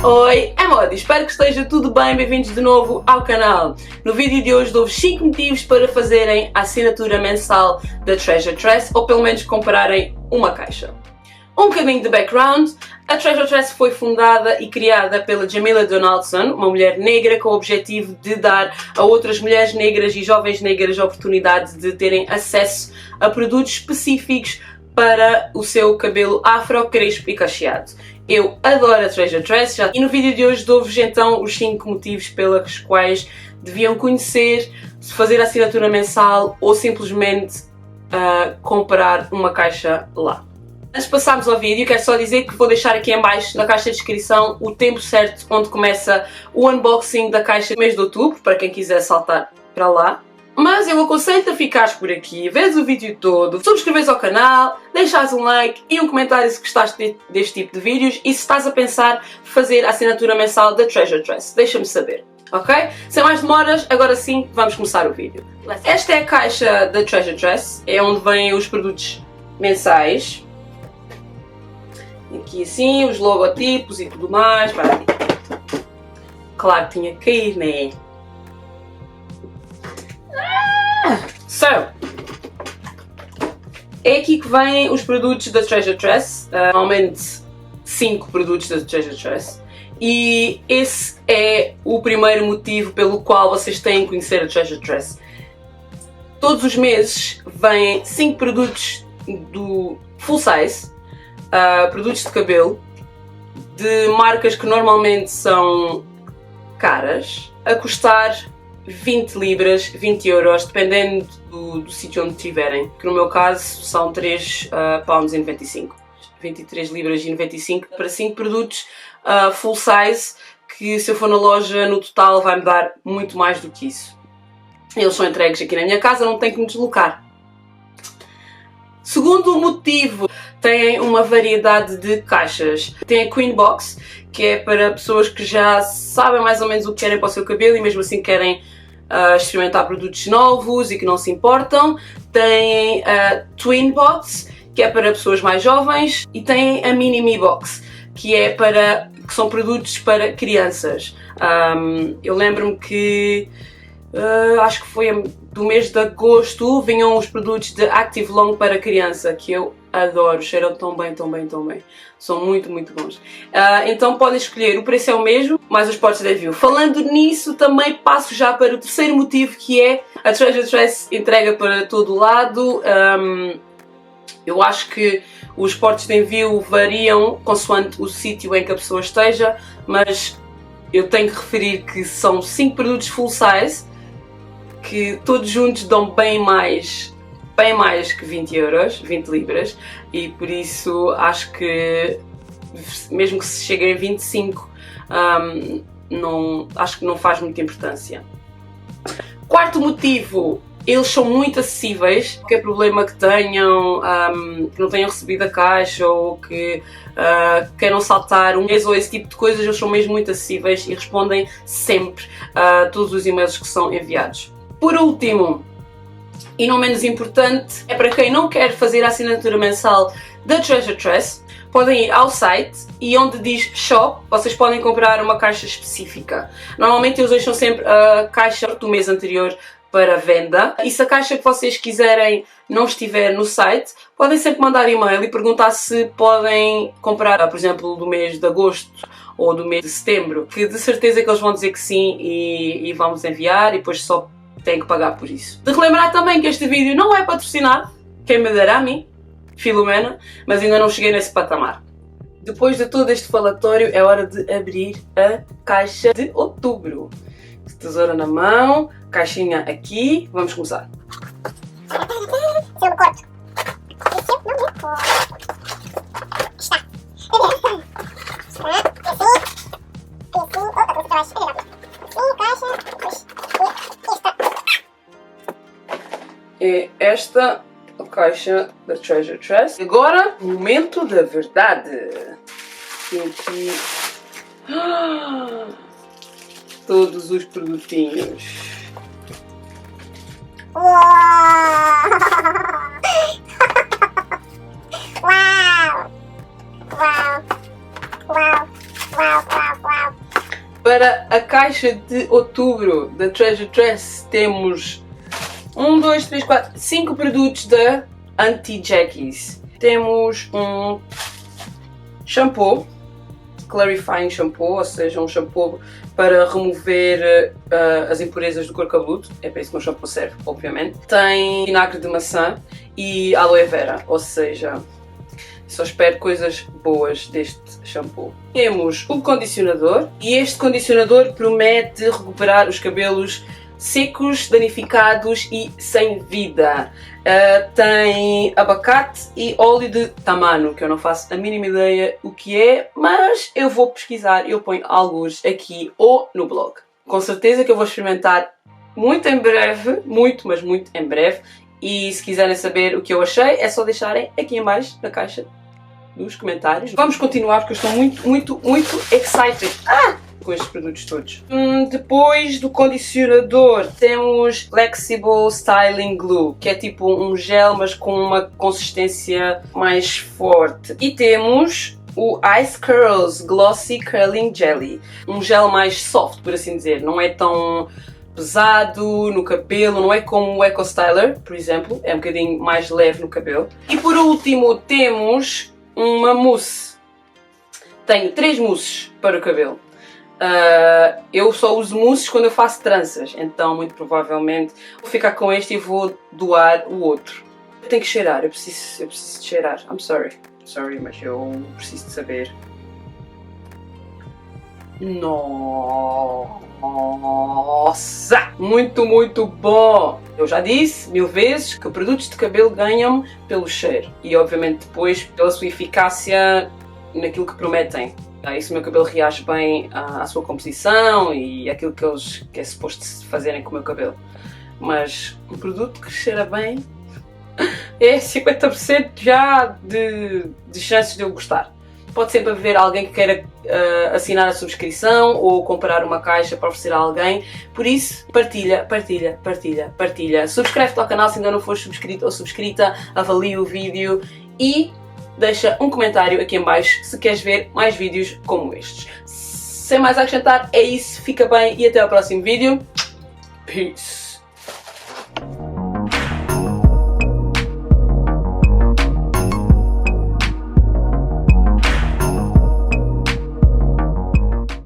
Oi, é Modi, espero que esteja tudo bem, bem-vindos de novo ao canal. No vídeo de hoje dou-vos 5 motivos para fazerem a assinatura mensal da Treasure Tress, ou pelo menos comprarem uma caixa. Um bocadinho de background: a Treasure Tress foi fundada e criada pela Jamila Donaldson, uma mulher negra com o objetivo de dar a outras mulheres negras e jovens negras a oportunidade de terem acesso a produtos específicos para o seu cabelo afro, crespo e cacheado. Eu adoro a Treasure Tress e no vídeo de hoje dou-vos então os 5 motivos pelos quais deviam conhecer, fazer a assinatura mensal ou simplesmente comprar uma caixa lá. Antes de passarmos ao vídeo, quero só dizer que vou deixar aqui em baixo na caixa de descrição o tempo certo onde começa o unboxing da caixa do mês de outubro, para quem quiser saltar para lá. Mas eu aconselho-te a ficares por aqui, vês o vídeo todo, subscreves ao canal, deixares um like e um comentário se gostaste deste tipo de vídeos e se estás a pensar fazer a assinatura mensal da Treasure Tress. Deixa-me saber, ok? Sem mais demoras, agora sim, vamos começar o vídeo. Esta é a caixa da Treasure Tress, é onde vêm os produtos mensais. Aqui assim, os logotipos e tudo mais. Claro que tinha que cair, né? É aqui que vêm os produtos da Treasure Tress, normalmente 5 produtos da Treasure Tress, e esse é o primeiro motivo pelo qual vocês têm que conhecer a Treasure Tress. Todos os meses vêm 5 produtos do full size, produtos de cabelo, de marcas que normalmente são caras, a custar 20 libras, 20 euros, dependendo do sítio onde estiverem, que no meu caso são 3 pounds e 95. 23 libras e 95 para 5 produtos full size, que se eu for na loja no total vai-me dar muito mais do que isso. Eles são entregues aqui na minha casa, não tenho que me deslocar. Segundo motivo, têm uma variedade de caixas. Tem a Queen Box, que é para pessoas que já sabem mais ou menos o que querem para o seu cabelo e mesmo assim querem experimentar produtos novos e que não se importam. Tem a Twin Box, que é para pessoas mais jovens, e tem a Mini Me Box, que são produtos para crianças. Eu lembro-me que acho que foi do mês de agosto, vinham os produtos de Active Long para criança, que eu adoro, cheiram tão bem, tão bem, tão bem. São muito, muito bons. Então podem escolher, o preço é o mesmo, mais os potes de review. Falando nisso, também passo já para o terceiro motivo, que é a Treasure Tress entrega para todo o lado. Eu acho que os portes de envio variam consoante o sítio em que a pessoa esteja, mas eu tenho que referir que são 5 produtos full size, que todos juntos dão bem mais que 20 euros, 20 libras, e por isso acho que mesmo que se chegue a 25, acho que não faz muita importância. Quarto motivo: eles são muito acessíveis. Qualquer problema que tenham, que não tenham recebido a caixa ou que queiram saltar um mês ou esse tipo de coisas, eles são mesmo muito acessíveis e respondem sempre a todos os e-mails que são enviados. Por último, e não menos importante, é para quem não quer fazer a assinatura mensal da Treasure Tress, podem ir ao site e onde diz Shop, vocês podem comprar uma caixa específica. Normalmente eles deixam sempre a caixa do mês anterior para venda, e se a caixa que vocês quiserem não estiver no site, podem sempre mandar e-mail e perguntar se podem comprar, por exemplo, do mês de agosto ou do mês de setembro, que de certeza que eles vão dizer que sim e vamos enviar, e depois só têm que pagar por isso. De relembrar também que este vídeo não é patrocinado, quem me dera a mim, Filomena, mas ainda não cheguei nesse patamar. Depois de todo este falatório, é hora de abrir a caixa de outubro. Tesoura na mão, caixinha aqui, vamos começar. É esta a caixa da Treasure Tress. Agora, o momento da verdade. Tem aqui todos os produtinhos. Uau! Uau! Uau! Uau! Uau! Uau! Para a caixa de outubro da Treasure Tress temos 1, 2, 3, 4, 5 produtos da Anti-Jackies. Temos um shampoo, clarifying shampoo, ou seja, um shampoo para remover as impurezas do couro cabeludo. É para isso que o shampoo serve, obviamente. Tem vinagre de maçã e aloe vera, ou seja, só espero coisas boas deste shampoo. Temos o condicionador e este condicionador promete recuperar os cabelos secos, danificados e sem vida. Tem abacate e óleo de tamano, que eu não faço a mínima ideia o que é, mas eu vou pesquisar, eu ponho alguns aqui ou no blog. Com certeza que eu vou experimentar muito em breve, muito, mas muito em breve, e se quiserem saber o que eu achei, é só deixarem aqui em baixo na caixa dos comentários. Vamos continuar porque eu estou muito excited com estes produtos todos. Depois do condicionador temos Flexible Styling Glue, que é tipo um gel mas com uma consistência mais forte. E temos o Ice Curls Glossy Curling Jelly, um gel mais soft, por assim dizer, não é tão pesado no cabelo, não é como o Eco Styler, por exemplo, é um bocadinho mais leve no cabelo. E por último temos uma mousse. Tenho 3 mousses para o cabelo. Eu só uso mousses quando eu faço tranças, então muito provavelmente vou ficar com este e vou doar o outro. Eu tenho que cheirar, eu preciso de cheirar. I'm sorry, mas eu preciso de saber. Nossa! Muito bom! Eu já disse 1000 vezes que produtos de cabelo ganham pelo cheiro e obviamente depois pela sua eficácia naquilo que prometem. Isso o meu cabelo reage bem à sua composição e aquilo que é suposto fazerem com o meu cabelo. Mas um produto que cheira bem é 50% já de chances de eu gostar. Pode sempre haver alguém que queira assinar a subscrição ou comprar uma caixa para oferecer a alguém. Por isso, partilha. Subscreve-te ao canal se ainda não fores subscrito ou subscrita. Avalia o vídeo e deixa um comentário aqui em baixo se queres ver mais vídeos como estes. Sem mais a acrescentar, é isso. Fica bem e até ao próximo vídeo. Peace!